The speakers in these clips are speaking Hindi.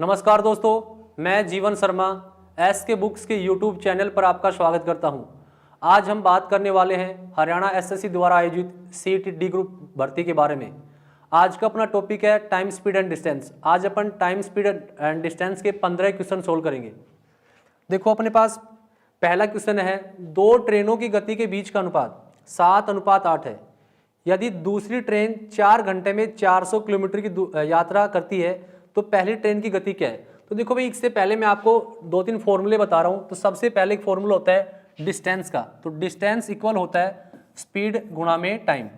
नमस्कार दोस्तों, मैं जीवन शर्मा एस के बुक्स के यूट्यूब चैनल पर आपका स्वागत करता हूं। आज हम बात करने वाले हैं हरियाणा एसएससी द्वारा आयोजित सीईटी डी ग्रुप भर्ती के बारे में। आज का अपना टॉपिक है टाइम, स्पीड एंड डिस्टेंस। आज अपन टाइम, स्पीड एंड डिस्टेंस के 15 क्वेश्चन सोल्व करेंगे। देखो, अपने पास पहला क्वेश्चन है, दो ट्रेनों की गति के बीच का अनुपात 7:8 है। यदि दूसरी ट्रेन 4 घंटे में 400 किलोमीटर की यात्रा करती है तो पहली ट्रेन की गति क्या है। तो देखो भाई, इससे पहले मैं आपको 2-3 फॉर्मूले बता रहा हूँ। तो सबसे पहले एक फॉर्मूला होता है डिस्टेंस का। तो डिस्टेंस इक्वल होता है स्पीड गुणा में टाइम।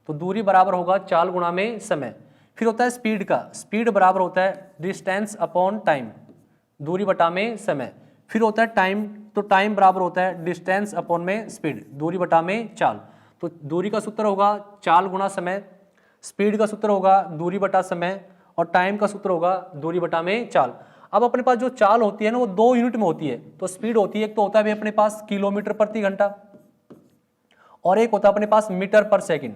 तो दूरी बराबर होगा चाल गुणा में समय। फिर होता है स्पीड का, स्पीड बराबर होता है डिस्टेंस अपॉन टाइम, दूरी बटा में समय। फिर होता है टाइम, तो टाइम बराबर होता है डिस्टेंस अपॉन में स्पीड, दूरी बटा में चाल। तो दूरी का सूत्र होगा चाल गुणा समय, स्पीड का सूत्र होगा दूरी बटा समय, और टाइम का सूत्र होगा दूरी बटा में चाल। अब अपने पास जो चाल होती है ना, वो 2 यूनिट में होती है। तो स्पीड होती है, एक तो होता है अपने पास किलोमीटर प्रति घंटा, और एक होता है अपने पास मीटर पर सेकंड।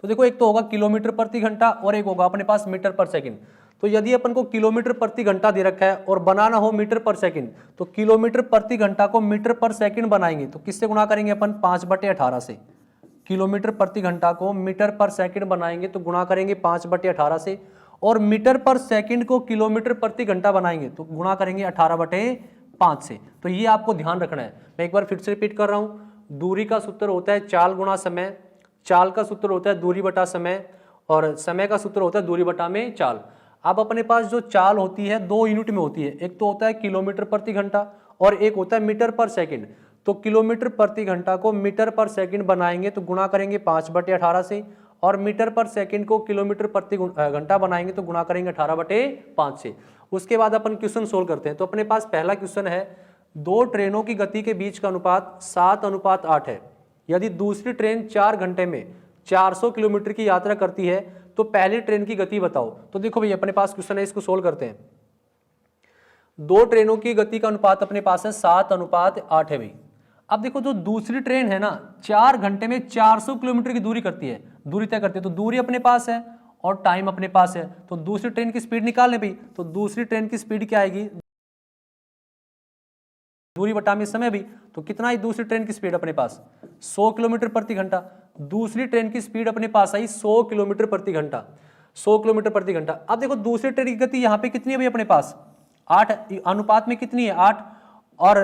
तो देखो, एक तो होगा किलोमीटर प्रति घंटा और एक होगा अपने पास मीटर पर सेकंड। तो यदि अपन को किलोमीटर प्रति घंटा दे रखा है और बनाना हो मीटर पर सेकंड, तो किलोमीटर प्रति घंटा को मीटर पर सेकंड बनाएंगे तो किससे गुणा करेंगे अपन? 5/18 से। किलोमीटर प्रति घंटा को मीटर पर सेकंड बनाएंगे तो गुणा करेंगे 5/18 से, और मीटर पर सेकंड को किलोमीटर प्रति घंटा बनाएंगे तो गुणा करेंगे 18/5 से। तो ये आपको ध्यान रखना है। मैं एक बार फिर से रिपीट कर रहा हूं, दूरी का सूत्र होता है चाल गुणा समय, चाल का सूत्र होता है दूरी बटा समय, और समय का सूत्र होता है दूरी बटा में चाल। अब अपने पास जो चाल होती है 2 यूनिट में होती है, एक तो होता है किलोमीटर प्रति घंटा और एक होता है मीटर पर सेकंड। तो किलोमीटर प्रति घंटा को मीटर पर सेकंड बनाएंगे तो गुणा करेंगे 5/18 से, और मीटर पर सेकंड को किलोमीटर प्रति घंटा बनाएंगे तो गुणा करेंगे 18/5 से। उसके बाद अपन क्वेश्चन सोल्व करते हैं। तो अपने पास पहला क्वेश्चन है, दो ट्रेनों की गति के बीच का अनुपात 7:8 है। यदि दूसरी ट्रेन 4 घंटे में 400 किलोमीटर की यात्रा करती है तो पहली ट्रेन की गति बताओ। तो देखो भाई, अपने पास क्वेश्चन है, इसको सोल्व करते हैं। दो ट्रेनों की गति का अनुपात अपने पास है 7:8 है भाई। अब देखो, जो दूसरी ट्रेन है ना, 4 घंटे में 400 किलोमीटर की दूरी करती है, दूरी तय करती है। तो दूरी अपने पास है और टाइम अपने पास है, तो दूसरी ट्रेन की स्पीड निकाल ले भाई। तो दूसरी ट्रेन की स्पीड क्या आएगी? दूरी बटा में समय भी। तो कितना आई दूसरी ट्रेन की स्पीड अपने पास? 100 किलोमीटर प्रति घंटा। दूसरी ट्रेन की स्पीड अपने पास आई 100 किलोमीटर प्रति घंटा, 100 किलोमीटर प्रति घंटा। अब देखो, दूसरी ट्रेन की गति यहाँ पे कितनी है भाई अपने पास? 8, अनुपात में कितनी है? 8, और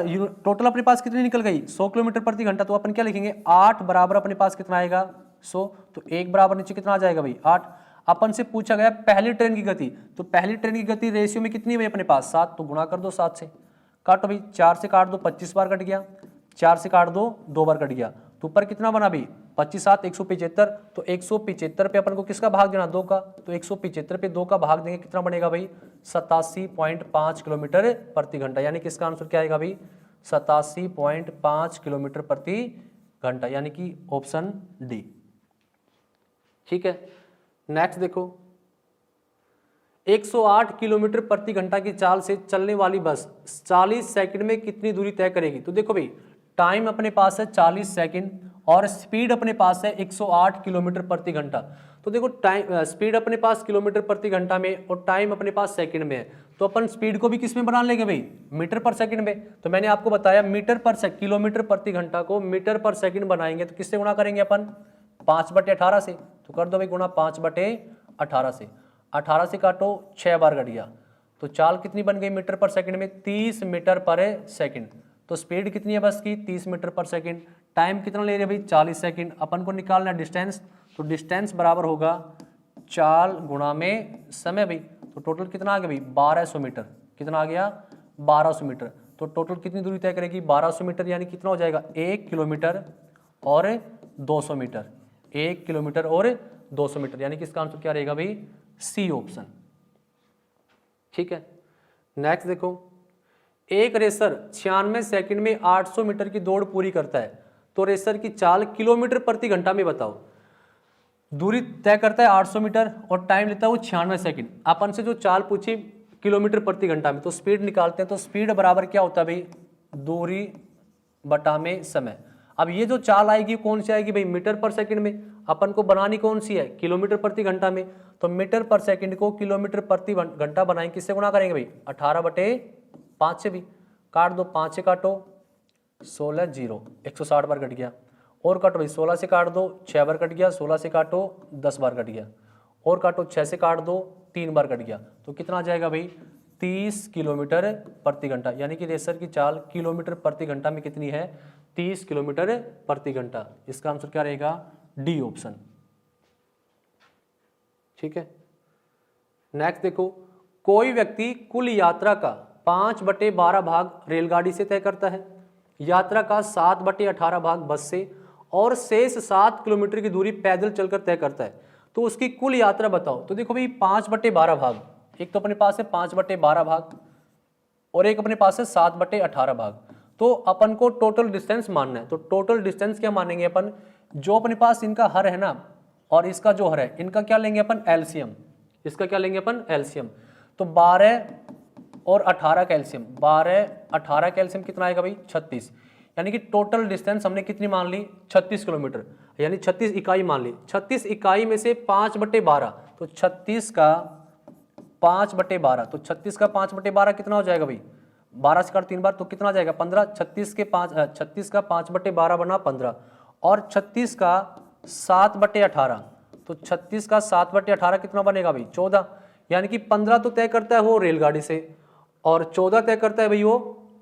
टोटल अपने पास कितनी निकल गई? 100 किलोमीटर प्रति घंटा। तो अपन क्या लिखेंगे? 8 बराबर अपने पास कितना आएगा? 100। तो 1 बराबर नीचे कितना आ जाएगा भाई? 8। अपन से पूछा गया पहली ट्रेन की गति, तो पहली ट्रेन की गति रेशियो में कितनी है भाई अपने पास? 7। तो गुणा कर दो 7 से। काटो भाई, 4 से काट दो 25 बार कट गया, 4 से काट दो 2 बार कट गया। तो ऊपर कितना बना भाई? 25 7 175। तो 175 पे अपन को किसका भाग देना? 2 का। तो 175 पे 2 का भाग देंगे, कितना बनेगा भाई? 87.5 किलोमीटर प्रति घंटा। यानी कि इसका आंसर क्या आएगा भाई? 87.5 किलोमीटर प्रति घंटा, यानी कि ऑप्शन डी। ठीक है, नेक्स्ट देखो, 108 किलोमीटर प्रति घंटा की चाल से चलने वाली बस 40 सेकंड में कितनी दूरी तय करेगी? तो देखो भाई, टाइम अपने पास है 40 सेकंड और स्पीड अपने पास है 108 किलोमीटर प्रति घंटा। तो देखो, टाइम स्पीड अपने पास किलोमीटर प्रति घंटा में और टाइम अपने पास सेकंड में है। तो अपन स्पीड को भी किस में बना लेंगे भाई? मीटर पर सेकंड में। तो मैंने आपको बताया मीटर पर किलोमीटर प्रति घंटा को मीटर पर सेकंड बनाएंगे तो किससे गुणा करेंगे अपन? 5/18 से। तो कर दो भाई गुणा 5/18 से। 18 से काटो 6 बार कट गया। तो चाल कितनी बन गई मीटर पर सेकंड में? 30 मीटर पर सेकंड। तो स्पीड कितनी है बस की? 30 मीटर पर सेकंड। टाइम कितना ले रहे भाई? 40 सेकंड। अपन को निकालना है डिस्टेंस, तो डिस्टेंस बराबर होगा चाल गुणा में समय भाई। तो टोटल कितना आ गया भाई? 1200 मीटर। कितना आ गया? 1200 मीटर। तो टोटल कितनी दूरी तय करेगी? 1200 मीटर। यानी कितना हो जाएगा? 1 किलोमीटर और 200 मीटर। 1 किलोमीटर और 200 मीटर, यानी कि इसका आंसर क्या रहेगा भाई? C option. ठीक है, नेक्स्ट देखो, एक रेसर 96 सेकंड में 800 मीटर की दौड़ पूरी करता है, तो रेसर की चाल किलोमीटर प्रति घंटा में बताओ। दूरी तय करता है 800 मीटर और टाइम लेता है वो 96 सेकंड। अपन से जो चाल पूछी किलोमीटर प्रति घंटा में, तो स्पीड निकालते हैं। तो स्पीड बराबर क्या होता है भाई? दूरी बटा में समय। अब ये जो चाल आएगी कौन सी आएगी भाई? मीटर पर सेकंड में। अपन को बनानी कौन सी है, किलोमीटर प्रति घंटा में। तो मीटर पर सेकंड को किलोमीटर प्रति घंटा बनाएंगे, किससे गुणा करेंगे भाई, 18/5 से भी। काट दो, 5 से काटो 16 0, 160 बार कट गया। और काटो भाई, 16 से काट दो 6 बार कट गया, 16 से काटो 10 बार कट गया, और काटो 6 से काट दो 3 बार कट गया। तो कितना आ जाएगा भाई, 30 किलोमीटर प्रति घंटा। यानी कि रेसर की चाल किलोमीटर प्रति घंटा में कितनी है, 30 किलोमीटर प्रति घंटा। इसका आंसर क्या रहेगा, डी ऑप्शन। ठीक है, नेक्स्ट देखो, कोई व्यक्ति कुल यात्रा का 5/12 भाग रेलगाड़ी से तय करता है, यात्रा का 7/18 भाग बस से, और शेष 7 किलोमीटर की दूरी पैदल चलकर तय करता है। तो उसकी कुल यात्रा बताओ। तो देखो भाई, 5/12 भाग, एक तो अपने पास है 5/12 भाग और एक अपने पास है 7/18 भाग। तो अपन को टोटल डिस्टेंस मानना है। तो टोटल डिस्टेंस क्या मानेंगे अपन, जो अपने पास इनका हर है ना और इसका जो हर है, इनका क्या लेंगे अपन, एलसीएम। इसका क्या लेंगे अपन, एलसीएम। तो 12 और 18 का एलसीएम, 12 18 का एलसीएम कितना आएगा भाई, 36। यानी कि टोटल डिस्टेंस हमने कितनी मान ली, 36 किलोमीटर, यानी 36 इकाई मान ली। 36 इकाई में से 5/12, तो 36 का 5/12, तो 36 का 5/12 कितना हो जाएगा भाई, 12 से काट 3 बार, तो कितना आ जाएगा 15। 36 का 5/12 बना 15, और 36 का 7/18, तो 36 का 7/18 कितना बनेगा भाई, 14। यानी कि 15 तो तय करता है वो रेलगाड़ी से और 14 तय करता है भाई वो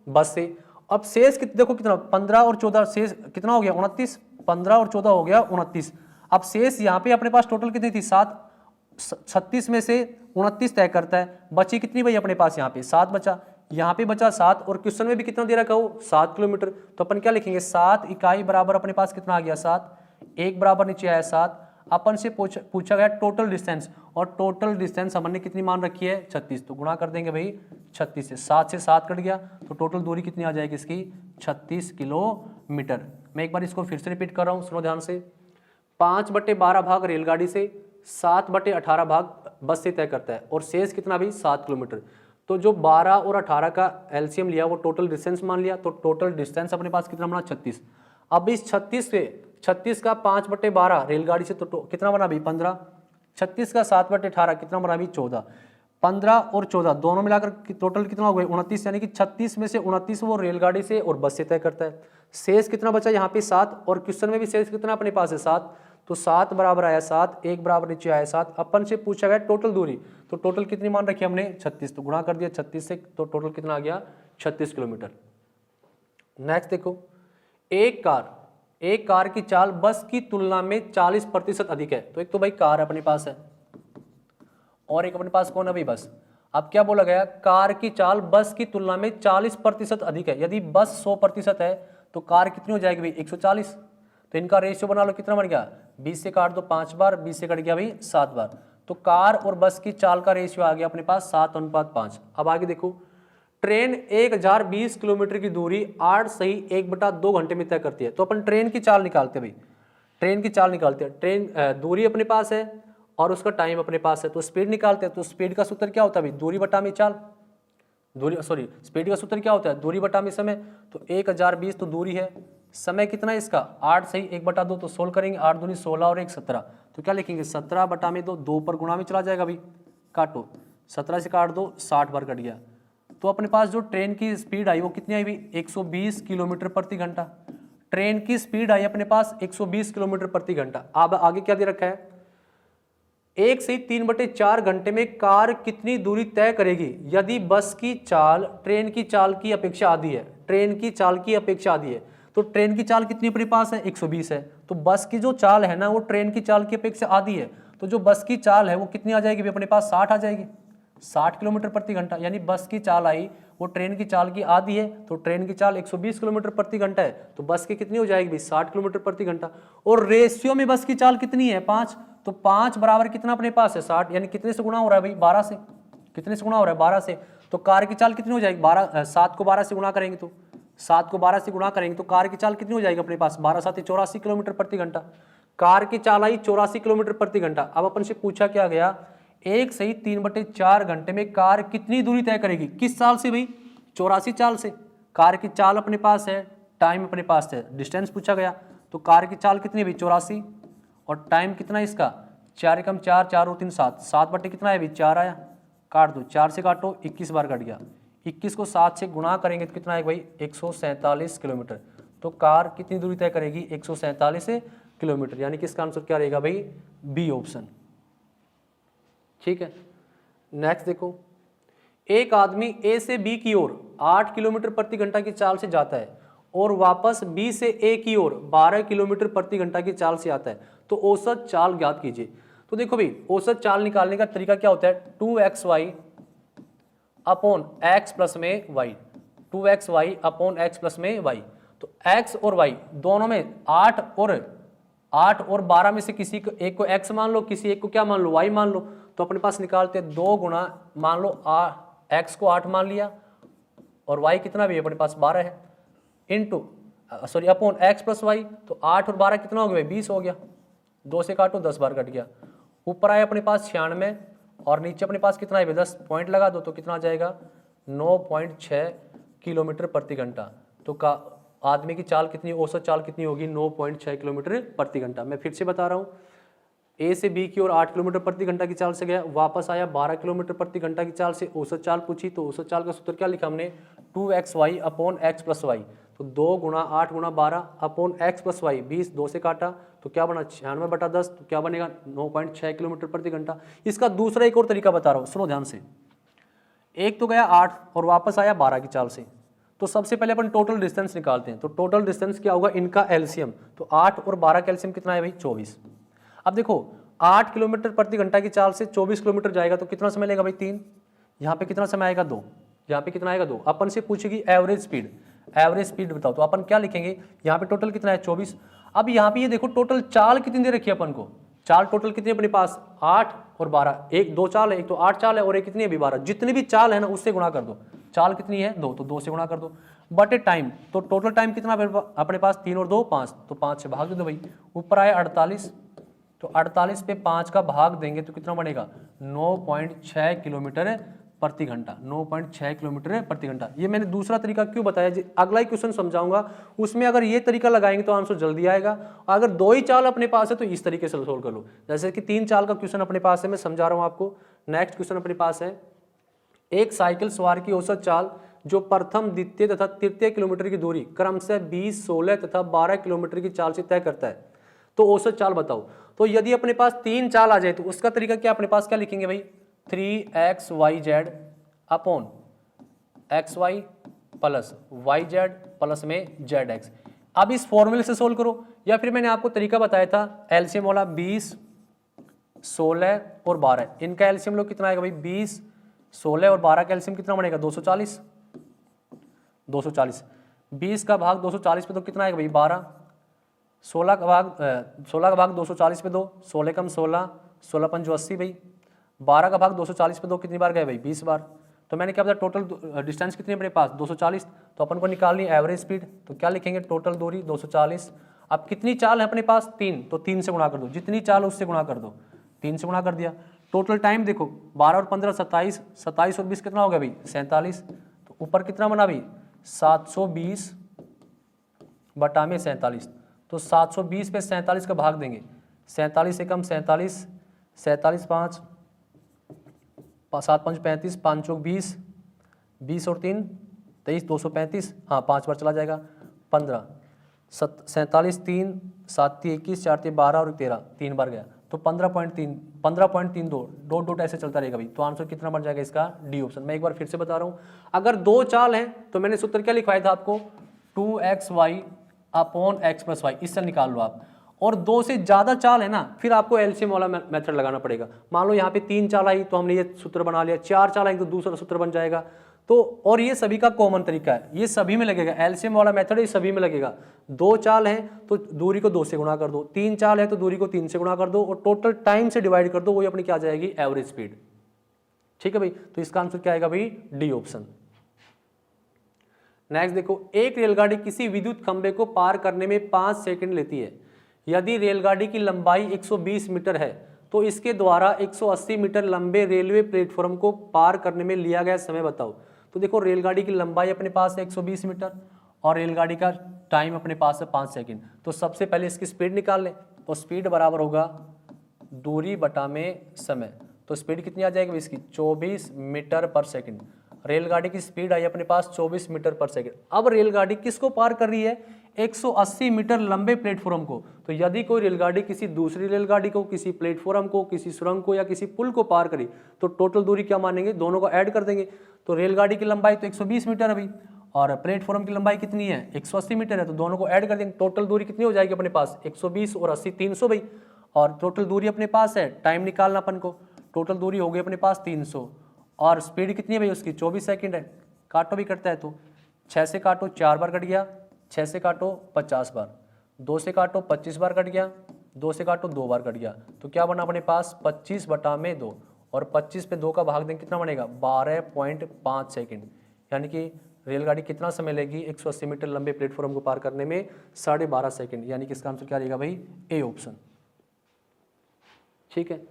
बस से। अब शेष देखो कितना, 15 और 14 शेष कितना हो गया, 29। 15 और 14 हो गया 29। अब शेष यहाँ पे अपने पास टोटल कितनी थी, 7। 36 में से 29 तय करता है, बची कितनी भाई अपने पास, यहाँ पे 7 बचा, यहाँ पे बचा 7, और क्वेश्चन में भी कितना दे रखा हो, 7 किलोमीटर। तो अपन क्या लिखेंगे, 7 इकाई बराबर अपने पास कितना आ गया, 7, 1 बराबर नीचे आया 7। अपन से पूछा गया टोटल डिस्टेंस, और टोटल डिस्टेंस हमने कितनी मान रखी है, 36। तो गुणा कर देंगे भाई 36 से, 7 से 7 कट गया, तो टोटल दूरी कितनी आ जाएगी इसकी, 36 किलोमीटर। मैं एक बार इसको फिर से रिपीट कर रहा हूँ, सुनो ध्यान से। 5/12 भाग रेलगाड़ी से, 7/18 भाग बस से तय करता है, और शेष कितना भी 7 किलोमीटर। तो जो 12 और 18 का एलसीएम लिया वो टोटल डिस्टेंस मान लिया, तो टोटल डिस्टेंस अपने पास कितना बना, 36। अब इस 36 से 36 का 5/12 रेलगाड़ी से तो कितना बना भी 15। 36 का 7/18 कितना बना भी 14। 15 और 14 दोनों मिलाकर टोटल कितना हो गया, 29। यानी कि 36 में से 29 वो रेलगाड़ी से और बस से तय करता है। शेष कितना बचा यहाँ पे 7, और क्वेश्चन में भी शेष कितना अपने पास है 7। तो 7 बराबर आया 7, 1 बराबर नीचे आया 7। अपन से पूछा गया टोटल दूरी, तो टोटल कितनी मान रखी हमने, 36। तो गुणा कर दिया 36 से, तो टोटल कितना आ गया, 36 किलोमीटर। नेक्स्ट देखो, एक कार की चाल बस की तुलना में 40% अधिक है। तो एक तो भाई कार अपने पास है और एक अपने पास कौन है भाई, बस। अब क्या बोला गया, कार की चाल बस की तुलना में 40% अधिक है। यदि बस 100% है तो कार कितनी हो जाएगी भाई, 140। तो इनका रेशियो बना लो, कितना बन गया, 20 से काट दो 5 बार, 20 से कट गया भाई 7 बार। तो कार और बस की चाल का रेशियो आ गया अपने पास 7:5। अब आगे देखो, ट्रेन 1020 किलोमीटर की दूरी 8 सही 1/2 घंटे में तय करती है। तो अपन ट्रेन की चाल निकालते हैं भाई, ट्रेन की चाल निकालते हैं। ट्रेन दूरी अपने पास है और उसका टाइम अपने पास है, तो स्पीड निकालते हैं। तो स्पीड का सूत्र क्या होता है भाई, दूरी बटा में चाल, स्पीड का सूत्र क्या होता है, दूरी बटा में समय। तो 1020 तो दूरी है, समय कितना है इसका 8 सही 1/2, तो सोल्व करेंगे, 8 दूनी 16 और 1 17। तो क्या लिखेंगे, 17 बटा में 2 पर गुणा में चला जाएगा भाई, काटो 17 से काट दो 60 बार कट गया। तो अपने पास जो ट्रेन की स्पीड आई वो कितनी आई भाई, 120 किलोमीटर प्रति घंटा। ट्रेन की स्पीड आई अपने पास 120 किलोमीटर प्रति घंटा। अब आगे क्या दे रखा है, 1 से 3/4 घंटे में कार कितनी दूरी तय करेगी यदि बस की चाल ट्रेन की चाल की अपेक्षा आधी है। ट्रेन की चाल की अपेक्षा आधी है, तो ट्रेन की चाल कितनी अपने पास है, 120 है। तो बस की जो चाल है ना वो ट्रेन की चाल की अपेक्षा आधी है। तो जो बस की चाल है वो कितनी आ जाएगी अपने पास, 60 आ जाएगी, 60 किलोमीटर प्रति घंटा। यानी बस की चाल आई वो ट्रेन की चाल की आधी है, तो ट्रेन की चाल 120 किलोमीटर प्रति घंटा है, तो बस की कितनी हो जाएगी भाई, 60 किलोमीटर प्रति घंटा। और रेशियो में बस की चाल कितनी है, 5। तो 5 बराबर कितना अपने पास है, 60। यानी कितने से गुणा हो रहा है भाई, 12 से। कितने से गुणा हो रहा है, 12 से। तो कार की चाल कितनी हो जाएगी, 7 को 12 से गुणा करेंगे, तो 7 को 12 से गुणा करेंगे तो कार की चाल कितनी हो जाएगी अपने पास, 12 7 84 किलोमीटर प्रति घंटा। कार की चाल आई 84 किलोमीटर प्रति घंटा। अब अपन से पूछा क्या गया, 1 सही 3/4 घंटे में कार कितनी दूरी तय करेगी, किस चाल से भाई, 84 चाल से। कार की चाल अपने पास है, टाइम अपने पास है, डिस्टेंस पूछा गया, तो कार की चाल कितनी भाई 84, और टाइम कितना है इसका 4 एकम 4, 4 और 3 7, 7 बटे कितना है भाई 4 आया, काट दो, 4 से काटो 21 बार कट गया, 21 को 7 से गुणा करेंगे तो कितना है भाई 147 किलोमीटर। तो कार कितनी दूरी तय करेगी 147 किलोमीटर, यानी कि इसका आंसर क्या रहेगा भाई बी ऑप्शन। ठीक है, नेक्स्ट देखो, एक आदमी ए से बी की ओर 8 किलोमीटर प्रति घंटा की चाल से जाता है और वापस बी से ए की ओर 12 किलोमीटर प्रति घंटा की चाल से आता है, तो औसत चाल ज्ञात कीजिए। तो देखो भाई औसत चाल निकालने का तरीका क्या होता है 2xy अपॉन एक्स प्लस में y, 2xy upon x plus में वाई। तो x और y दोनों में 8 और 12 में से किसी को एक को x मान लो, किसी एक को क्या मान लो y मान लो। तो अपने पास निकालते 2 गुणा, मान लो x को 8 मान लिया और y कितना भी है अपने पास 12 है, into sorry upon x plus y. तो 8 और 12 कितना हो गया 20 हो गया, 2 से काटो 10 बार कट गया। ऊपर आया अपने पास 96 और नीचे अपने पास कितना है 10 पॉइंट लगा दो तो कितना आ जाएगा 9.6 किलोमीटर प्रति घंटा। तो का आदमी की चाल कितनी, औसत चाल कितनी होगी 9.6 किलोमीटर प्रति घंटा। मैं फिर से बता रहा हूँ, ए से बी की ओर 8 किलोमीटर प्रति घंटा की चाल से गया, वापस आया 12 किलोमीटर प्रति घंटा की चाल से, औसत चाल पूछी। तो औसत चाल का सूत्र क्या लिखा हमने 2xy upon x plus y. तो 2 गुणा 8 गुणा 12 अपॉन एक्स प्लस वाई, 20 2 से काटा तो क्या बना 96/10, तो क्या बनेगा 9.6 किलोमीटर प्रति घंटा। इसका दूसरा एक और तरीका बता रहा हूँ, सुनो ध्यान से। एक तो गया 8 और वापस आया 12 की चाल से, तो सबसे पहले अपन टोटल डिस्टेंस निकालते हैं। तो टोटल डिस्टेंस क्या होगा इनका एलसीएम, तो 8 और 12 का एलसीएम कितना है भाई 24। अब देखो 8 किलोमीटर प्रति घंटा की चाल से 24 किलोमीटर जाएगा तो कितना समय लेगा भाई 3, यहाँ पे कितना समय आएगा 2, यहाँ पे कितना आएगा 2। अपन से पूछेगी एवरेज स्पीड, एवरेज स्पीड बताओ, तो अपन क्या लिखेंगे यहाँ पे टोटल कितना है 24। अब यहाँ पे ये देखो टोटल चाल कितनी दे रखी है अपन को, चाल टोटल कितनी है अपने पास 8 और 12, एक 2 चाल है, एक तो 8 चाल है और एक कितनी है 12, जितनी भी चाल है ना उससे गुणा कर दो। चाल कितनी है 2, तो 2 से गुणा कर दो, बटे टाइम, तो टोटल टाइम कितना अपने पास 3 और 2 5, तो 5 से भाग दे दो भाई। ऊपर आए 48, तो 48 पे 5 का भाग देंगे तो कितना बनेगा 9.6 किलोमीटर प्रति घंटा, 9.6 किलोमीटर प्रति घंटा। ये मैंने दूसरा तरीका क्यों बताया जी, अगला ही क्वेश्चन समझाऊंगा उसमें अगर ये तरीका लगाएंगे तो आंसर जल्दी आएगा। अगर 2 ही चाल अपने पास है तो इस तरीके से सोल्व कर लो। जैसे कि 3 चाल का क्वेश्चन अपने पास है, मैं समझा रहा हूँ आपको। नेक्स्ट क्वेश्चन अपने पास है, एक साइकिल सवार की औसत चाल जो प्रथम द्वितीय तथा तृतीय किलोमीटर की दूरी क्रमशः 20 16 तथा 12 किलोमीटर की चाल से तय करता है, तो औसत चाल बताओ। तो यदि अपने पास 3 चाल आ जाए तो उसका तरीका क्या अपने पास क्या लिखेंगे भाई 3xyz upon xy plus yz plus में zx। अब इस फॉर्मूले से सोल्व करो, या फिर मैंने आपको तरीका बताया था एलसीएम वाला 20 16 और 12, इनका एलसीएम लो कितना आएगा भाई 20 16 और 12 का एलसीएम कितना बनेगा 240, 20 का भाग 240 पे दो कितना आएगा भाई 12, 16 का भाग 240 पे दो, 16 कम 16, 16 पंच 80 भाई, 12 का भाग 240 पे दो कितनी बार गए भाई 20 बार। तो मैंने क्या बताया टोटल डिस्टेंस कितनी अपने पास 240, तो अपन को निकालनी एवरेज स्पीड, तो क्या लिखेंगे टोटल दूरी 240। अब कितनी चाल है अपने पास 3, तो 3 से गुणा कर दो, जितनी चाल उससे गुणा कर दो, 3 से गुणा कर दिया। टोटल टाइम देखो 12 और 15 27, 27 और 20 कितना हो गया भाई 47, तो ऊपर कितना बना भाई 720 बटा में 47, तो 720 पे 47 का भाग देंगे, 47 से कम 47, 47 5 7 5 35, 5 चौक 20, 20 और 3 23, 235, हाँ 5 बार चला जाएगा 15, 47 3 7 3 21 4 3 12 और 13 3 बार गया, तो 15.32 डॉट डॉट ऐसे चलता रहेगा भाई। तो आंसर कितना बन जाएगा इसका डी ऑप्शन। मैं एक बार फिर से बता रहा हूँ, अगर 2 चाल हैं तो मैंने सूत्र क्या लिखवाया था आपको 2xy upon x plus Y, इससे निकाल लो आप। और 2 से ज़्यादा चाल है ना फिर आपको एलसीएम वाला मेथड लगाना पड़ेगा। मान लो यहाँ पे 3 चाल आई तो हमने ये सूत्र बना लिया, 4 चाल आई तो दूसरा सूत्र बन जाएगा। तो और ये सभी का कॉमन तरीका है, ये सभी में लगेगा, एलसीएम वाला मेथड ये सभी में लगेगा। 2 चाल हैं तो दूरी को 2 से गुणा कर दो, 3 चाल है तो दूरी को 3 से गुणा कर दो और टोटल टाइम से डिवाइड कर दो, वही अपनी क्या आ जाएगी एवरेज स्पीड। ठीक है भाई, तो इसका आंसर क्या आएगा भाई डी ऑप्शन। नेक्स्ट देखो, एक रेलगाड़ी किसी विद्युत खंभे को पार करने में 5 सेकंड लेती है। यदि रेलगाड़ी की लंबाई 120 मीटर है तो इसके द्वारा 180 मीटर लंबे रेलवे प्लेटफॉर्म को पार करने में लिया गया समय बताओ। तो देखो रेलगाड़ी की लंबाई अपने पास है 120 मीटर और रेलगाड़ी का टाइम अपने पास है 5 सेकंड। तो सबसे पहले इसकी स्पीड निकाल लें, तो स्पीड बराबर होगा दूरी बटा में समय। तो स्पीड कितनी आ जाएगी इसकी 24 मीटर पर सेकंड। रेलगाड़ी की स्पीड आई अपने पास 24 मीटर पर सेकंड। अब रेलगाड़ी किसको पार कर रही है 180 मीटर लंबे प्लेटफॉर्म को। तो यदि कोई रेलगाड़ी किसी दूसरी रेलगाड़ी को, किसी प्लेटफॉर्म को, किसी सुरंग को या किसी पुल को पार करी तो टोटल दूरी क्या मानेंगे, दोनों को ऐड कर देंगे। तो रेलगाड़ी की लंबाई तो 120 मीटर है भाई और प्लेटफॉर्म की लंबाई कितनी है 180 मीटर है, तो दोनों को ऐड कर देंगे। टोटल दूरी कितनी हो जाएगी अपने पास 120 और 80 300 भाई। और टोटल दूरी अपने पास है, टाइम निकालना अपन को, टोटल दूरी हो गई अपने पास 300 और स्पीड कितनी है भाई उसकी 24 सेकंड है। काटो भी करता है तो 6 से काटो 4 बार कट गया, 6 से काटो 50 बार, 2 से काटो 25 बार कट गया, 2 से काटो 2 बार कट गया। तो क्या बना अपने पास 25 बटा में 2 और 25 पे 2 का भाग देंगे कितना बनेगा 12.5 सेकंड। यानी कि रेलगाड़ी कितना समय लेगी 180 मीटर लंबे प्लेटफॉर्म को पार करने में 12.5 सेकंड। यानी कि इसका आंसर क्या रहेगा भाई ए ऑप्शन। ठीक है,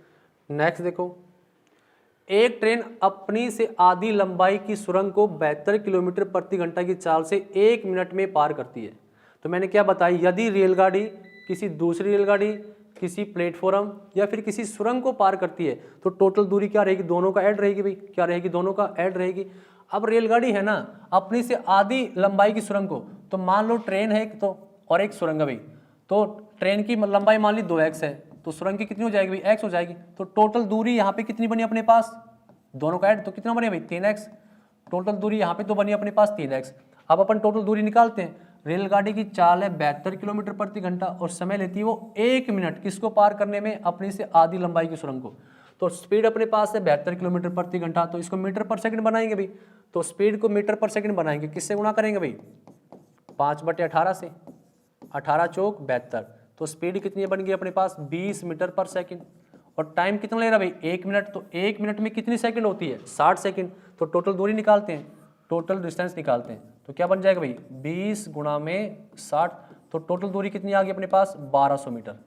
नेक्स्ट देखो, एक ट्रेन अपनी से आधी लंबाई की सुरंग को 72 किलोमीटर प्रति घंटा की चाल से 1 मिनट में पार करती है। तो मैंने क्या बताया, यदि रेलगाड़ी किसी दूसरी रेलगाड़ी, किसी प्लेटफॉर्म या फिर किसी सुरंग को पार करती है तो टोटल दूरी क्या रहेगी, दोनों का ऐड रहेगी भाई, क्या रहेगी, दोनों का ऐड रहेगी। अब रेलगाड़ी है ना अपनी से आधी लंबाई की सुरंग को, तो मान लो ट्रेन है एक तो और एक सुरंग है भाई, तो ट्रेन की लंबाई मान ली 2x है तो सुरंग की कितनी हो जाएगी भाई x हो जाएगी। तो टोटल दूरी यहाँ पे कितनी बनी अपने पास, दोनों का ऐड तो कितना बने भाई 3x। टोटल दूरी यहाँ पे तो बनी अपने पास 3x। अब अपन टोटल दूरी निकालते हैं। रेलगाड़ी की चाल है 72 किलोमीटर प्रति घंटा और समय लेती है वो 1 मिनट किसको पार करने में, अपनी से आधी लंबाई की सुरंग को। तो स्पीड अपने पास है 72 किलोमीटर प्रति घंटा, तो इसको मीटर पर सेकंड बनाएंगे भाई। तो स्पीड को मीटर पर सेकंड बनाएंगे, किससे गुणा करेंगे भाई 5/18 से, 18 चौक 72। तो स्पीड कितनी बन गई अपने पास 20 मीटर पर सेकंड। और टाइम कितना ले रहा भाई 1 मिनट, तो 1 मिनट में कितनी सेकंड होती है 60 सेकंड। तो टोटल दूरी निकालते हैं, टोटल डिस्टेंस निकालते हैं, तो क्या बन जाएगा भाई 20 गुणा में 60। तो टोटल दूरी कितनी आ गई अपने पास 1200 मीटर।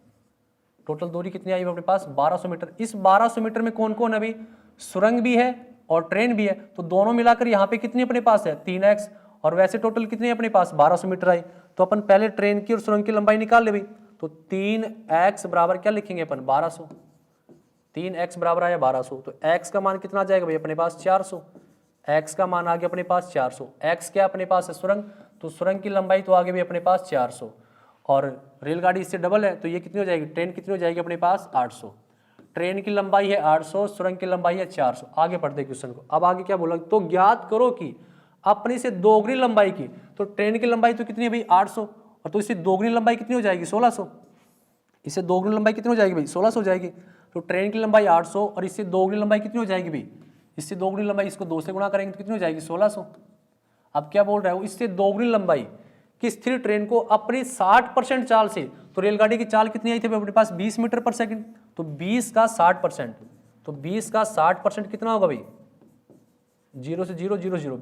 टोटल दूरी कितनी आई अपने पास 1200 मीटर। इस 1200 मीटर में कौन कौन है भाई, सुरंग भी है और ट्रेन भी है, तो दोनों मिलाकर यहाँ पे कितनी अपने पास है 3x। और वैसे टोटल कितनी अपने पास 1200 मीटर आई। तो अपन पहले ट्रेन की और सुरंग की लंबाई निकाल ले भाई। तो 3x बराबर क्या लिखेंगे अपन 1200, 3x बराबर आया 1200। तो x का मान कितना आ जाएगा भाई अपने पास 400, x का मान आ गया अपने पास 400। x क्या अपने पास है सुरंग, तो सुरंग की लंबाई तो आगे भी अपने पास 400 और रेलगाड़ी इससे डबल है, तो ये कितनी हो जाएगी, ट्रेन कितनी हो जाएगी अपने पास 800। ट्रेन की लंबाई है 800, सुरंग की लंबाई है 400। आगे पढ़ते क्वेश्चन को। अब आगे क्या बोला, तो ज्ञात करो कि अपनी से दोगुनी लंबाई की, तो ट्रेन की लंबाई तो कितनी है भाई 800 और तो इससे दोगुनी लंबाई कितनी हो जाएगी 1600। इससे दोगुनी लंबाई कितनी हो जाएगी भाई 1600 हो जाएगी। तो ट्रेन की लंबाई 800 और इससे दोगुनी लंबाई कितनी हो जाएगी भाई, इससे दोगुनी लंबाई इसको 2 से गुणा करेंगे तो कितनी हो जाएगी 1600। अब क्या बोल रहा है वो, इससे दोगुनी लंबाई कि स्थिर ट्रेन को अपनी 60% चाल से, तो रेलगाड़ी की चाल कितनी आई थी अपने पास 20 मीटर पर सेकंड, तो 20 का 60%, तो 20 का 60% कितना होगा भाई 0 से 0 0 0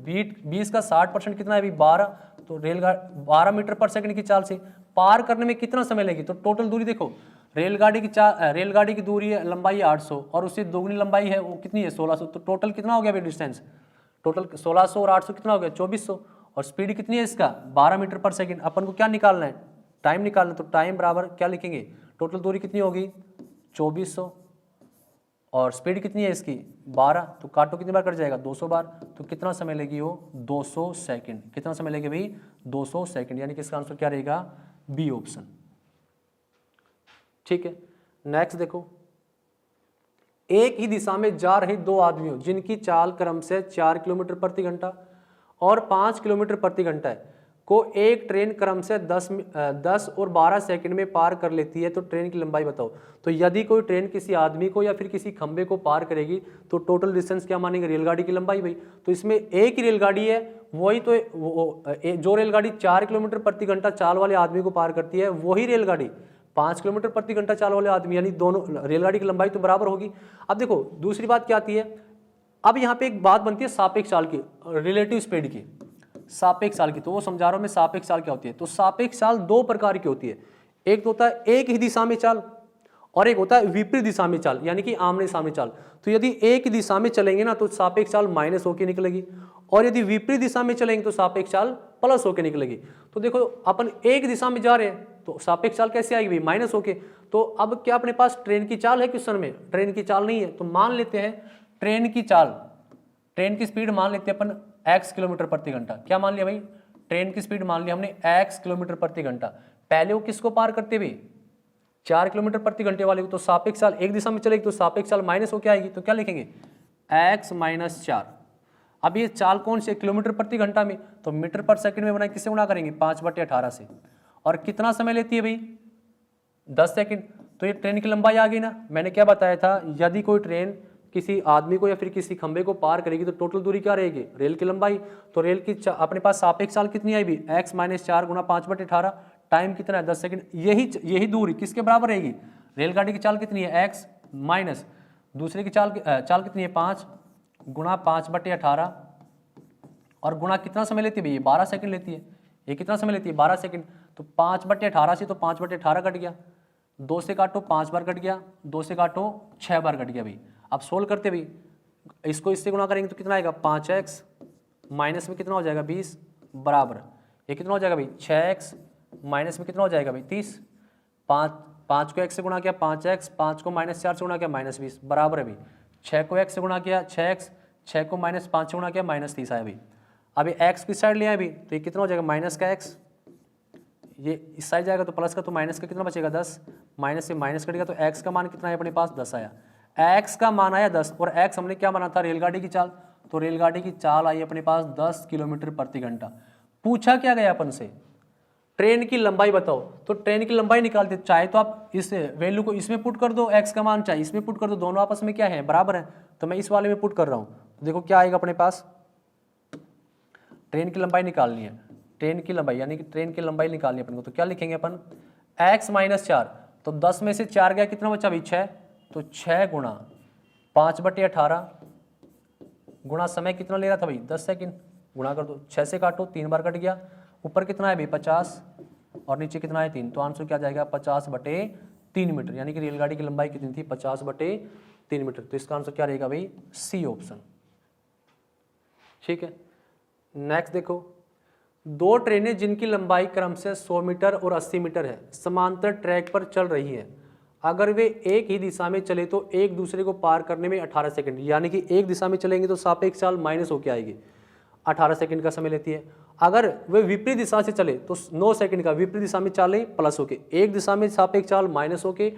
20 का 60% कितना है भाई 12। तो रेलगाड़ी 12 मीटर पर सेकंड की चाल से पार करने में कितना समय लगेगी। तो टोटल दूरी देखो, रेलगाड़ी की दूरी है लंबाई 800 और उससे दोगुनी लंबाई है वो कितनी है 1600। तो टोटल कितना हो गया भाई डिस्टेंस, टोटल 1600 और 800 कितना हो गया 2400। और स्पीड कितनी है इसका 12 मीटर पर सेकंड। अपन को क्या निकालना है, टाइम निकालना है। तो टाइम बराबर क्या लिखेंगे, टोटल दूरी कितनी होगी 2400 और स्पीड कितनी है इसकी 12। तो काटो कितनी बार कट जाएगा 200 बार। तो कितना समय लेगी वो 200 सेकंड। कितना समय लेगी भाई 200 सेकंड। यानी कि इसका आंसर क्या रहेगा बी ऑप्शन। ठीक है, नेक्स्ट देखो, एक ही दिशा में जा रहे दो आदमियों जिनकी चाल क्रमशः 4 किलोमीटर प्रति घंटा और 5 किलोमीटर प्रति घंटा है को एक ट्रेन क्रमशः 10 और 12 सेकंड में पार कर लेती है, तो ट्रेन की लंबाई बताओ। तो यदि कोई ट्रेन किसी आदमी को या फिर किसी खंबे को पार करेगी तो टोटल डिस्टेंस क्या मानेंगे, रेलगाड़ी की लंबाई भाई। तो इसमें एक ही रेलगाड़ी है, वही तो जो रेलगाड़ी 4 किलोमीटर प्रति घंटा चाल वाले आदमी को पार करती है, वही रेलगाड़ी 5 किलोमीटर प्रति घंटा चाल वाले आदमी, यानी दोनों रेलगाड़ी की लंबाई तो बराबर होगी। अब देखो दूसरी बात क्या आती है, अब यहाँ पे एक बात बनती है सापेक्ष चाल की, रिलेटिव स्पीड की, सापेक्ष चाल की। तो वो समझा रहा हूं मैं सापेक्ष चाल क्या होती है। तो सापेक्ष चाल दो प्रकार की होती है, एक तो होता है एक ही दिशा में चाल और एक होता है विपरीत दिशा में चाल, यानी कि आमने सामने चाल। तो यदि एक दिशा में चलेंगे ना तो सापेक्ष चाल माइनस होकर निकलेगी और यदि विपरीत दिशा में चलेंगे तो सापेक्ष चाल प्लस होकर निकलेगी। तो देखो अपन एक दिशा में जा रहे हैं तो सापेक्ष चाल कैसे आएगी भाई, माइनस होके। तो अब क्या अपने पास ट्रेन की चाल है क्वेश्चन में, ट्रेन की चाल नहीं है, तो मान लेते हैं ट्रेन की चाल, ट्रेन की स्पीड मान लेते हैं अपन x किलोमीटर प्रति घंटा। क्या मान लिया भाई, ट्रेन की स्पीड मान लिया हमने x किलोमीटर प्रति घंटा। पहले वो किसको पार करते हुए, 4 किलोमीटर प्रति घंटे वाले को, तो सापेक्ष चाल एक दिशा में चलेगी तो सापेक्ष चाल माइनस होकर आएगी, तो क्या लिखेंगे x माइनस 4। अब ये चाल कौन से, किलोमीटर प्रति घंटा में, तो मीटर पर सेकंड में बनाए किससे गुणा करेंगे, 5/18 से। और कितना समय लेती है भाई, 10 सेकंड। तो ये ट्रेन की लंबाई आ गई ना, मैंने क्या बताया था, यदि कोई ट्रेन किसी आदमी को या फिर किसी खंबे को पार करेगी तो टोटल दूरी क्या रहेगी, रेल की लंबाई। तो रेल की अपने पास सापेक्ष चाल कितनी आई भी, x माइनस 4 गुणा 5/18, टाइम कितना है 10 सेकंड। यही दूरी किसके बराबर रहेगी, रेलगाड़ी की चाल कितनी है x माइनस दूसरे की चाल कितनी है 5 गुणा 5/18, और गुणा कितना समय लेती है भाई, 12 सेकंड लेती है। ये कितना समय लेती है, 12 सेकंड। तो 5/18 से तो 5/18 कट गया, 2 से काटो 5 बार कट गया, 2 से काटो 6 बार कट गया भाई। अब सोल्व करते भाई, इसको इससे गुणा करेंगे तो कितना आएगा 5x माइनस में कितना हो जाएगा 20 बराबर, ये कितना हो जाएगा भाई 6x माइनस में कितना हो जाएगा भाई 30। 5 को x से गुणा किया 5x, 5 को -4 से गुणा किया -20 बराबर है भाई। 6 को x से गुणा किया 6x, 6 को -5 से गुणा किया -30 आया भाई। अभी x की साइड ले आए भाई, तो ये कितना हो जाएगा माइनस का x, ये इस साइड जाएगा तो प्लस का, तो माइनस का कितना बचेगा 10, माइनस से माइनस कटेगा तो x का मान कितना है अपने पास 10 आया। x का मान आया 10 और x हमने क्या माना था, रेलगाड़ी की चाल, तो रेलगाड़ी की चाल आई अपने पास 10 किलोमीटर प्रति घंटा। पूछा क्या गया अपन से, ट्रेन की लंबाई बताओ, तो ट्रेन की लंबाई निकालते, चाहे तो आप इस वैल्यू को इसमें पुट कर दो, x का मान चाहे इसमें पुट कर दो, दोनों आपस में क्या है बराबर है, तो मैं इस वाले में पुट कर रहा हूँ। देखो क्या आएगा अपने पास, ट्रेन की लंबाई निकालनी है, ट्रेन की लंबाई यानी कि ट्रेन की लंबाई निकालनी है अपन को, तो क्या लिखेंगे अपन x माइनस 4, तो 10 में से 4 गया कितना बचा भाई 6, तो 6 गुणा 5/18 गुणा समय कितना ले रहा था भाई 10 सेकंड, गुणा कर दो, 6 से काटो 3 बार कट गया, ऊपर कितना है भाई 50 और नीचे कितना है 3, तो आंसर क्या जाएगा 50/3 मीटर, यानी कि रेलगाड़ी की लंबाई कितनी थी 50/3 मीटर। तो इसका आंसर क्या रहेगा भाई सी ऑप्शन। ठीक है, नेक्स्ट देखो, 2 ट्रेनें जिनकी लंबाई क्रम से 100 मीटर और 80 मीटर है समांतर ट्रैक पर चल रही है, अगर वे एक ही दिशा में चले तो एक दूसरे को पार करने में 18 सेकंड, यानी कि एक दिशा में चलेंगे तो सापेक्ष चाल माइनस होकर आएगी, 18 सेकंड का समय लेती है। अगर वे विपरीत दिशा से चले तो 9 सेकंड का, विपरीत दिशा में चाले प्लस होके, एक दिशा में सापेक्ष चाल माइनस होके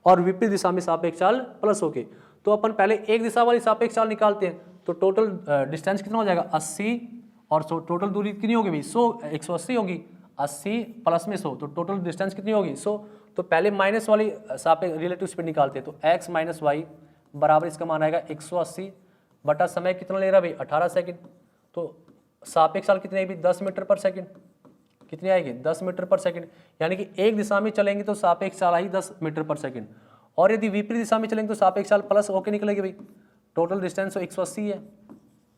और विपरीत दिशा में सापेक्ष चाल प्लस होके। तो अपन पहले एक दिशा वाली सापेक्ष चाल निकालते हैं, तो टोटल डिस्टेंस कितना हो जाएगा 80, और टोटल दूरी कितनी होगी भाई 100, 180 होगी, 80 प्लस में 100, तो टोटल डिस्टेंस कितनी होगी 100। तो पहले माइनस वाली सापेक्ष रिलेटिव स्पीड निकालते हैं, तो x माइनस वाई बराबर इसका मान आएगा 180 बटा समय कितना ले रहा है भाई 18 सेकंड, तो सापेक्ष चाल कितनी आएगी 10 मीटर पर सेकंड, कितनी आएगी 10 मीटर पर सेकंड, यानी कि एक दिशा में चलेंगे तो सापेक्ष चाल आई 10 मीटर पर सेकंड, और यदि विपरीत दिशा में चलेंगे तो सापेक्ष चाल प्लस होके निकलेगी भाई। टोटल डिस्टेंस 180 है,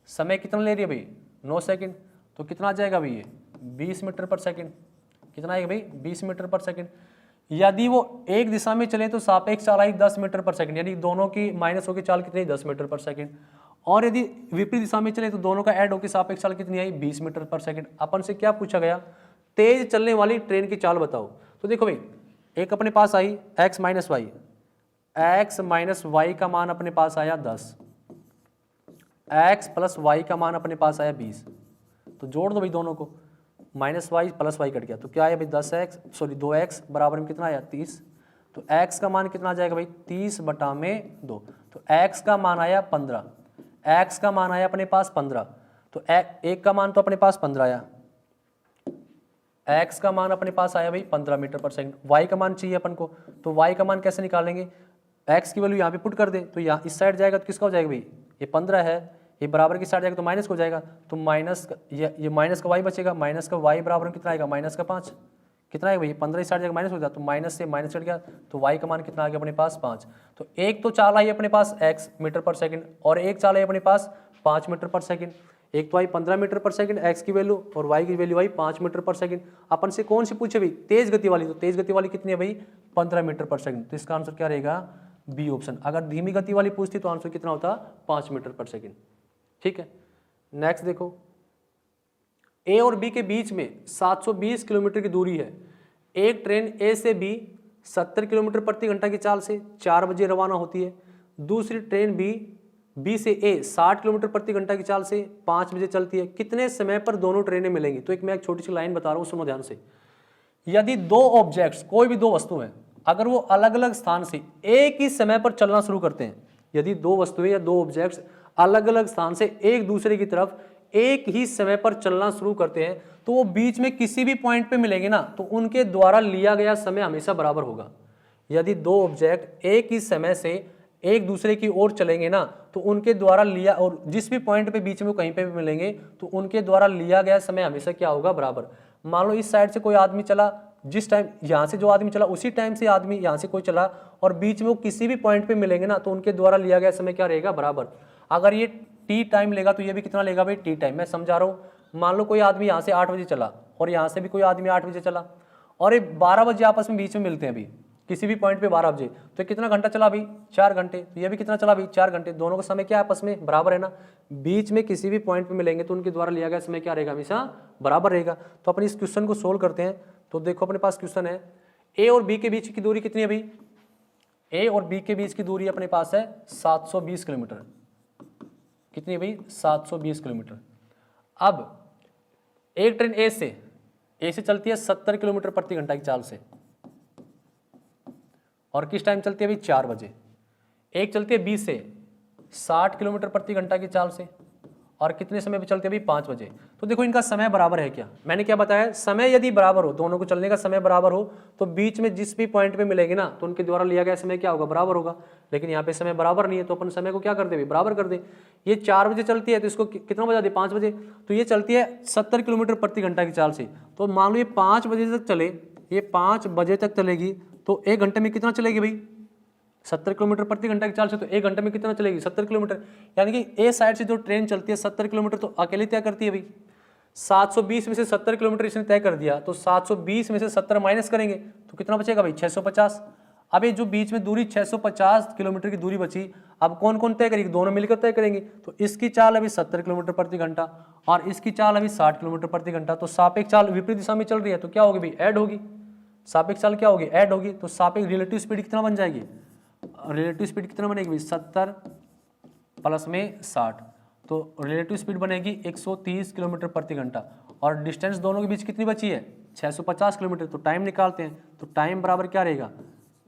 समय कितना ले रही है भाई 9 सेकंड, तो कितना आ जाएगा भाई ये 20 मीटर पर सेकंड, कितना आएगा भाई 20 मीटर पर सेकंड। यदि वो एक दिशा में चले तो सापेक्ष चाल आई 10 मीटर पर सेकंड, यानी दोनों की माइनस होकर चाल कितनी 10 मीटर पर सेकंड, और यदि विपरीत दिशा में चले तो दोनों का ऐड होकर सापेक्ष चाल कितनी आई 20 मीटर पर सेकंड। अपन से क्या पूछा गया, तेज चलने वाली ट्रेन की चाल बताओ। तो देखो भाई, एक अपने पास आई x minus y, x minus y का मान अपने पास आया 10, x प्लस वाई का मान अपने पास आया 20, तो जोड़ दो भाई दोनों को, minus y plus y cut गया, तो क्या आया भाई 2x बराबर में कितना आया 30, तो x का मान कितना आ जाएगा भाई 30 बटा में 2, तो x का मान आया 15, x का मान आया अपने पास 15, तो एक का मान तो अपने पास 15 आया, x का मान अपने पास आया भाई 15 मीटर पर सेकंड। y का मान चाहिए अपन को, तो y का मान कैसे निकालेंगे, x की वैल्यू यहाँ पे पुट कर दे, तो यहाँ इस साइड जाएगा तो किसका हो जाएगा भाई ये 15 है, ये बराबर की साइड जाएगा तो माइनस को जाएगा, तो माइनस ये माइनस का y बचेगा, माइनस का y बराबर में कितना आएगा माइनस का 5, कितना आएगा भाई 15 इस साइड जाएगा माइनस हो जाएगा, तो माइनस से माइनस कट गया, तो y का मान कितना आ गया अपने पास 5। तो एक तो चाल आई अपने पास x मीटर पर सेकंड और एक चाल आई अपने पास 5 मीटर पर सेकंड, एक तो आई 15 मीटर पर सेकंड x की वैल्यू और y की वैल्यू आई 5 मीटर पर सेकंड। अपन से कौन सी पूछे भाई तेज गति वाली, तो तेज गति वाली कितनी है भाई 15 मीटर पर सेकंड, तो इसका आंसर क्या रहेगा बी ऑप्शन। अगर धीमी गति वाली पूछती तो आंसर कितना होता 5 मीटर पर सेकंड। ठीक है, नेक्स्ट देखो, ए और बी के बीच में 720 किलोमीटर की दूरी है, एक ट्रेन ए से बी 70 किलोमीटर प्रति घंटा की चाल से 4 बजे रवाना होती है। दूसरी ट्रेन बी से ए 60 किलोमीटर प्रति घंटा की चाल से 5 बजे चलती है। कितने समय पर दोनों ट्रेनें मिलेंगी? तो एक मैं एक छोटी सी लाइन बता रहा हूँ, सुनो ध्यान से। यदि दो ऑब्जेक्ट्स, कोई भी दो वस्तु हैं, अगर वो अलग अलग स्थान से एक ही समय पर चलना शुरू करते हैं, यदि दो वस्तुएं या दो ऑब्जेक्ट्स अलग अलग स्थान से एक दूसरे की तरफ एक ही समय पर चलना शुरू करते हैं, तो वो बीच में किसी भी पॉइंट पे मिलेंगे ना, तो उनके द्वारा लिया गया समय हमेशा बराबर होगा। यदि दो ऑब्जेक्ट एक ही समय से एक दूसरे की ओर चलेंगे ना, तो उनके द्वारा लिया, और जिस भी पॉइंट पे बीच में कहीं पे भी मिलेंगे, तो उनके द्वारा लिया गया समय हमेशा क्या होगा? बराबर। मान लो इस साइड से कोई आदमी चला, जिस टाइम यहाँ से जो आदमी चला उसी टाइम से आदमी यहाँ से कोई चला, और बीच में वो किसी भी पॉइंट पे मिलेंगे ना, तो उनके द्वारा लिया गया समय क्या रहेगा? बराबर। अगर ये टी टाइम लेगा तो ये भी कितना लेगा भाई? T time. मैं समझा रहा हूँ। मान लो कोई आदमी यहाँ से 8 बजे चला और यहाँ से भी कोई आदमी 8 बजे चला, और ये 12 बजे आपस में बीच में मिलते हैं अभी किसी भी पॉइंट पे 12 बजे, तो कितना घंटा चला भाई? 4 घंटे। तो ये भी कितना चला भाई? 4 घंटे। दोनों का समय क्या आपस में? बराबर है ना। बीच में किसी भी पॉइंट पे मिलेंगे तो उनके द्वारा लिया गया समय क्या रहेगा? हमेशा बराबर रहेगा। तो अपन इस क्वेश्चन को सोल्व करते हैं। तो देखो अपने पास क्वेश्चन है, ए और बी के बीच की दूरी कितनी है भाई? ए और बी के बीच की दूरी अपने पास है 720 किलोमीटर। कितनी है भाई? 720 किलोमीटर। अब एक ट्रेन ए से चलती है 70 किलोमीटर प्रति घंटा की चाल से, और किस टाइम चलती है भाई? 4 बजे। एक चलती है बी से 60 किलोमीटर प्रति घंटा की चाल से, और कितने समय पे चलती है भाई? 5 बजे। तो देखो इनका समय बराबर है क्या? मैंने क्या बताया? समय यदि बराबर हो, दोनों को चलने का समय बराबर हो, तो बीच में जिस भी पॉइंट पे मिलेंगे ना, तो उनके द्वारा लिया गया समय क्या होगा? बराबर होगा। लेकिन यहाँ पे समय बराबर नहीं है, तो अपन समय को क्या कर दे? बराबर कर दे। ये 4 बजे चलती है, तो इसको कितना बजा दे? 5 बजे। तो ये चलती है 70 किलोमीटर प्रति घंटा की चाल से। तो मान लो ये 5 बजे तक चले, ये 5 बजे तक चलेगी, तो 1 घंटे में कितना चलेगी भाई? 70 किलोमीटर प्रति घंटा की चाल से, तो 1 घंटे में कितना चलेगी? 70 किलोमीटर। यानी कि ए साइड से जो ट्रेन चलती है 70 किलोमीटर, तो अकेले तय करती है भाई। 720 में से 70 किलोमीटर इसने तय कर दिया, तो 720 में से 70 माइनस करेंगे तो कितना बचेगा भाई? 650। अब ये जो बीच में दूरी 650 किलोमीटर की दूरी बची, अब कौन कौन तय करेगी? दोनों मिलकर तय करेंगे। तो इसकी चाल अभी 70 किलोमीटर प्रति घंटा और इसकी चाल अभी 60 किलोमीटर प्रति घंटा, तो सापेक्ष चाल विपरीत दिशा में चल रही है, तो क्या होगी भाई? ऐड होगी। सापेक्ष चाल क्या होगी? ऐड होगी। तो सापेक्ष रिलेटिव स्पीड कितना बन जाएगी? रिलेटिव स्पीड कितना बनेगी भाई? 70 प्लस में 60, तो रिलेटिव स्पीड बनेगी 130 किलोमीटर प्रति घंटा, और डिस्टेंस दोनों के बीच कितनी बची है? 650 किलोमीटर। तो टाइम निकालते हैं, तो टाइम बराबर क्या रहेगा?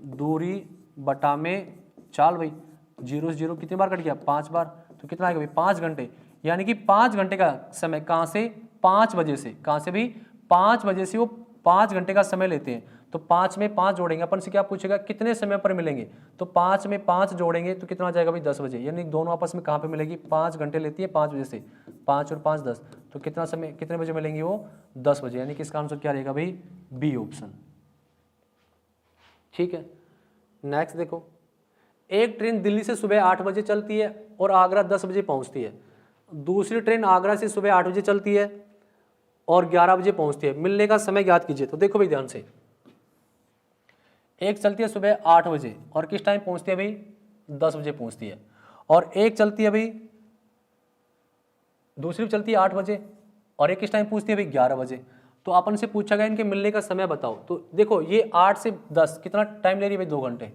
दूरी बटा में चाल भाई। 0 से 0 कितनी बार कट गया? 5 बार। तो कितना आएगा भाई? 5 घंटे। यानी कि 5 घंटे का समय कहाँ से? 5 बजे से। कहाँ से भाई? 5 बजे से वो 5 घंटे का समय लेते हैं। तो 5 में 5 जोड़ेंगे, अपन से क्या पूछेगा? कितने समय पर मिलेंगे? तो 5 में 5 जोड़ेंगे तो कितना आ जाएगा भाई? 10 बजे। यानी दोनों आपस में कहाँ पे मिलेगी? 5 घंटे लेती है 5 बजे से, 5 और 5 10, तो कितना समय, कितने बजे मिलेंगी वो? 10 बजे। यानी कि इसका आंसर क्या रहेगा भाई? B option. ठीक है, नेक्स्ट देखो, एक ट्रेन दिल्ली से सुबह 8 बजे चलती है और आगरा 10 बजे पहुंचती है। दूसरी ट्रेन आगरा से सुबह 8 बजे चलती है और 11 बजे पहुंचती है। मिलने का समय ज्ञात कीजिए। तो देखो भाई ध्यान से, एक चलती है सुबह 8 बजे और किस टाइम पहुंचती है भाई? 10 बजे पहुंचती है। और एक चलती है भाई, दूसरी चलती है 8 बजे और एक किस टाइम पहुंचती है भाई? 11 बजे। तो अपन से पूछा गया इनके मिलने का समय बताओ। तो देखो ये 8 से 10 कितना टाइम ले रही है भाई? 2 घंटे।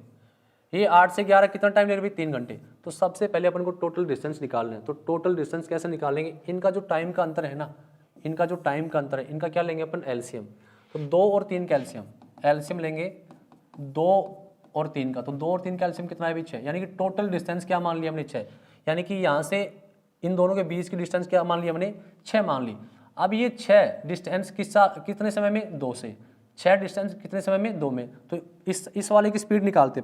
ये 8 से 11 कितना टाइम ले रही है भाई? 3 घंटे। तो सबसे पहले अपन को टोटल डिस्टेंस निकालना है। तो टोटल डिस्टेंस कैसे निकालेंगे? इनका जो टाइम का अंतर है ना, इनका जो टाइम का अंतर है, इनका क्या लेंगे अपन? एलसीएम। तो 2 और 3 का एलसीएम लेंगे 2 और 3 का। तो 2 और 3 का एलसीएम कितना है भाई? 6। यानी कि टोटल डिस्टेंस क्या मान लिया हमने? 6। यानी कि यहाँ से इन दोनों के बीच की डिस्टेंस क्या मान ली हमने? 6 मान ली। अब ये 6 डिस्टेंस कितने समय में? 2 से। 6 डिस्टेंस कितने समय में? 2 में। तो इस वाले की स्पीड निकालते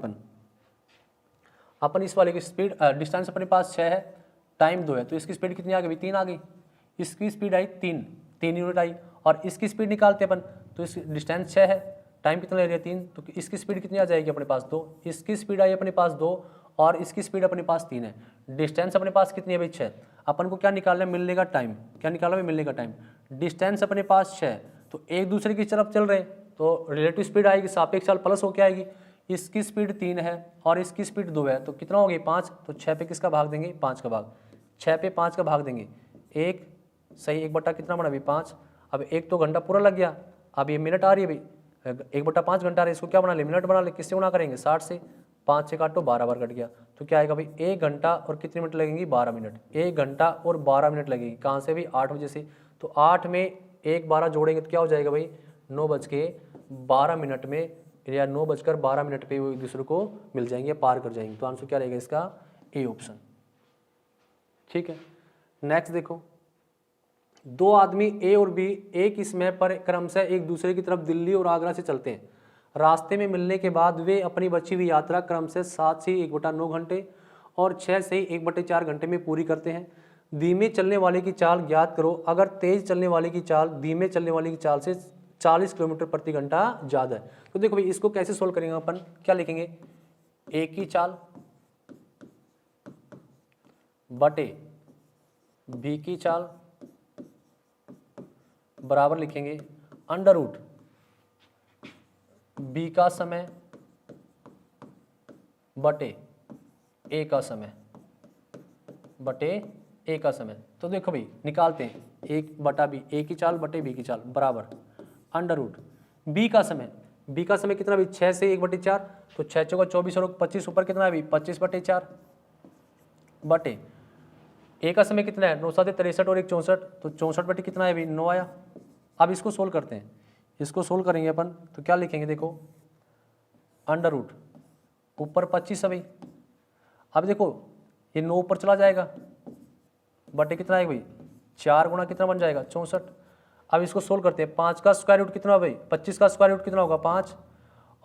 अपन इस वाले की स्पीड, डिस्टेंस अपने पास 6 है, टाइम 2 है, तो इसकी स्पीड कितनी आ गई? 3 आ गई। इसकी स्पीड आई 3 यूनिट आई। और इसकी स्पीड निकालते अपन, तो इस डिस्टेंस 6 है, टाइम कितना ले रही है? 3, तो इसकी स्पीड कितनी आ जाएगी अपने पास? 2। इसकी स्पीड आई अपने पास 2 और इसकी स्पीड अपने पास 3 है। डिस्टेंस अपने पास कितनी है भाई? 6। अपन को क्या निकालना है? मिलने का टाइम। क्या निकालना है? मिलने का टाइम। डिस्टेंस अपने पास 6, तो एक दूसरे की तरफ चल रहे हैं, तो रिलेटिव स्पीड आएगी, सापेक्ष चाल प्लस होकर आएगी। इसकी स्पीड 3 है और इसकी स्पीड 2 है, तो कितना हो गई? 5। तो 6 पे किसका भाग देंगे? 5 का भाग। 6 पे 5 का भाग देंगे, 1 सही, 1 बटा कितना बना भाई? 5। अब एक तो घंटा पूरा लग गया। अब ये मिनट आ रही है भाई, 1/5 घंटा है, इसको क्या बना ले, मिनट बना ले। किससे गुणा करेंगे, 60 से। 5 से काटो, 12 बार कट गया, तो क्या आएगा भाई 1 घंटा और कितने मिनट लगेंगी, 12 मिनट। 1 घंटा और 12 मिनट लगेगी। कहाँ से भाई, 8 बजे से। तो 8 में 1 12 जोड़ेंगे तो क्या हो जाएगा भाई, 9:12 में या 9:12 पे वो एक दूसरे को मिल जाएंगे, पार कर जाएंगे। तो आंसर क्या रहेगा इसका, ए ऑप्शन। ठीक है, नेक्स्ट देखो, दो आदमी ए और बी एक समय पर क्रमशः एक दूसरे की तरफ दिल्ली और आगरा से चलते हैं। रास्ते में मिलने के बाद वे अपनी बची हुई यात्रा क्रमशः 7 से 1/9 घंटे और 6 से 1/4 घंटे में पूरी करते हैं। धीमे चलने वाले की चाल ज्ञात करो। अगर तेज चलने वाले की चाल धीमे चलने वाले की चाल से 40 किलोमीटर प्रति घंटा ज़्यादा है। तो देखो भाई इसको कैसे सोल्व करेंगे अपन, क्या लिखेंगे, ए की चाल बटे बी की चाल बराबर लिखेंगे अंडर रूट बी का समय बटे ए का समय बटे ए का समय। तो देखो भाई निकालते हैं, 1/b, ए की चाल बटे बी की चाल बराबर अंडर रूट बी का समय। बी का समय कितना भी, 6 से 1/4, तो 6 चौका 24 और 25 ऊपर कितना है भी 25/4 बटे ए का समय कितना है, 9 7 63 और 1 64, तो 64 बटे कितना है भी 9 आया। अब इसको सोल्व करते हैं, इसको सोल्व करेंगे अपन तो क्या लिखेंगे, देखो अंडर रूट ऊपर 25 है भाई। अब देखो ये 9 ऊपर चला जाएगा बटे कितना है भाई 4 गुना कितना बन जाएगा 64। अब इसको सोल्व करते हैं, 5 का स्क्वायर रूट कितना भाई, 25 का स्क्वायर रूट कितना होगा 5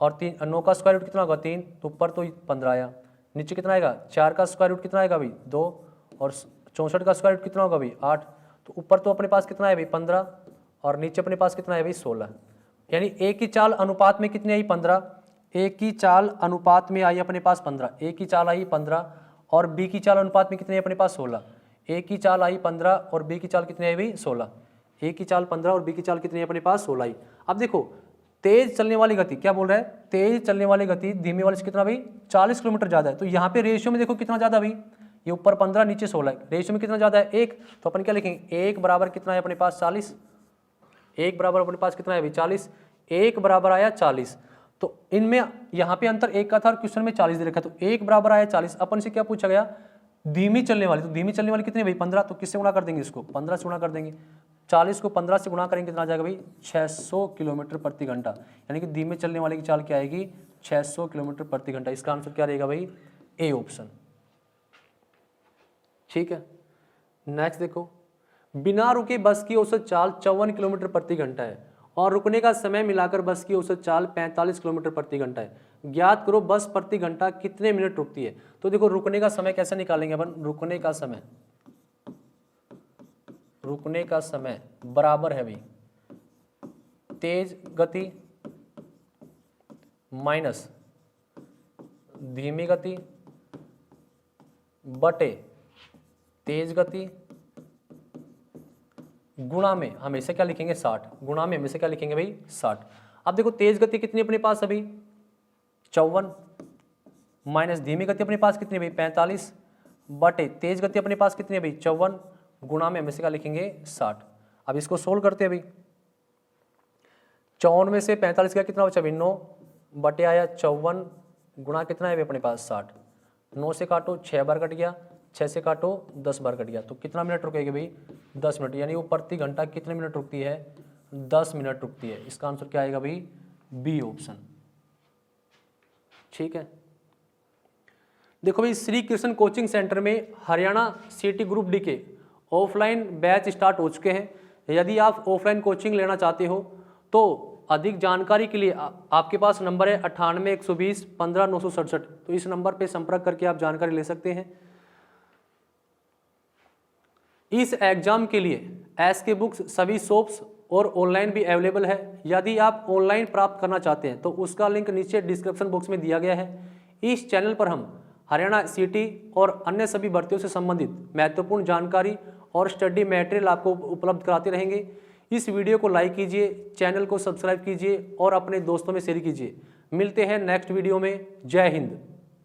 और 9 का स्क्वायर रूट कितना होगा 3, तो ऊपर तो 15 आया, नीचे कितना आएगा 4 का स्क्वायर रूट कितना आएगा भाई 2 और 64 का स्क्वायर रूट कितना होगा भाई 8, तो ऊपर तो अपने पास कितना है भाई 15 और नीचे अपने पास कितना है भाई 16। यानी ए की चाल अनुपात में कितनी आई 15, ए की चाल अनुपात में आई अपने पास 15, ए की चाल आई 15 और बी की चाल अनुपात में कितनी है अपने पास 16। ए की चाल आई 15 और बी की चाल कितनी है भाई 16, ए की चाल 15 और बी की चाल कितनी है अपने पास 16 आई। अब देखो तेज चलने वाली गति क्या बोल रहा है, तेज चलने वाली गति धीमे वाले से कितना भाई 40 किलोमीटर ज़्यादा है। तो यहाँ पे रेशियो में देखो कितना ज़्यादा भाई, ये ऊपर 15 नीचे 16 है, रेशियो में कितना ज़्यादा है 1, तो अपन क्या लिखेंगे 1 बराबर कितना है अपने पास 40, 1 बराबर अपने पास कितना है भाई 40, 1 बराबर आया 40। तो इनमें यहाँ पे अंतर 1 का था और क्वेश्चन में 40 दे रखा है, तो 1 बराबर आया 40। अपन से क्या पूछा गया, धीमी चलने वाली, तो धीमी चलने वाली कितनी भाई 15, तो किससे गुणा कर देंगे इसको 15 से गुणा कर देंगे, 40 को 15 से गुणा करेंगे कितना आ जाएगा भाई 600 किलोमीटर प्रति घंटा। यानी कि धीमे चलने वाले की चाल क्या आएगी 600 किलोमीटर प्रति घंटा। इसका आंसर क्या रहेगा भाई ए ऑप्शन। ठीक है, नेक्स्ट देखो, बिना रुके बस की औसत चाल 54 किलोमीटर प्रति घंटा है और रुकने का समय मिलाकर बस की औसत चाल 45 किलोमीटर प्रति घंटा है। ज्ञात करो बस प्रति घंटा कितने मिनट रुकती है। तो देखो रुकने का समय कैसे निकालेंगे अपन, रुकने का समय बराबर है भाई तेज गति माइनस धीमी गति बटे तेज गति गुणा में हमेशा क्या लिखेंगे 60, गुणा में हमेशा क्या लिखेंगे भाई 60। अब देखो तेज गति कितनी अपने पास अभी 54 माइनस धीमी गति अपने पास कितनी भाई 45 बटे तेज गति अपने पास कितनी है भाई 54 गुणा में हमेशा क्या लिखेंगे 60। अब इसको सोल्व करते हैं भाई, 54 में से 45 का कितना बचा भाई 9 बटे आया 54 गुणा कितना है भाई अपने पास 60, 9 से काटो 6 बार कट गया, 6 से काटो 10 बार कट गया, तो कितना मिनट रुकेगी भाई 10 मिनट। यानी वो प्रति घंटा कितने मिनट रुकती है 10 मिनट रुकती है। इसका आंसर क्या आएगा भाई बी ऑप्शन। ठीक है, देखो भाई श्री कृष्ण कोचिंग सेंटर में हरियाणा सिटी ग्रुप डी के ऑफलाइन बैच स्टार्ट हो चुके हैं। यदि आप ऑफलाइन कोचिंग लेना चाहते हो तो अधिक जानकारी के लिए आपके पास नंबर है 98 120 15 967, तो इस नंबर पे संपर्क करके आप जानकारी ले सकते हैं। इस एग्जाम के लिए एसके बुक्स सभी शॉप्स और ऑनलाइन भी अवेलेबल है। यदि आप ऑनलाइन प्राप्त करना चाहते हैं तो उसका लिंक नीचे डिस्क्रिप्शन बॉक्स में दिया गया है। इस चैनल पर हम हरियाणा सिटी और अन्य सभी भर्तियों से संबंधित महत्वपूर्ण जानकारी और स्टडी मटेरियल आपको उपलब्ध कराते रहेंगे। इस वीडियो को लाइक कीजिए, चैनल को सब्सक्राइब कीजिए और अपने दोस्तों में शेयर कीजिए। मिलते हैं नेक्स्ट वीडियो में। जय हिंद।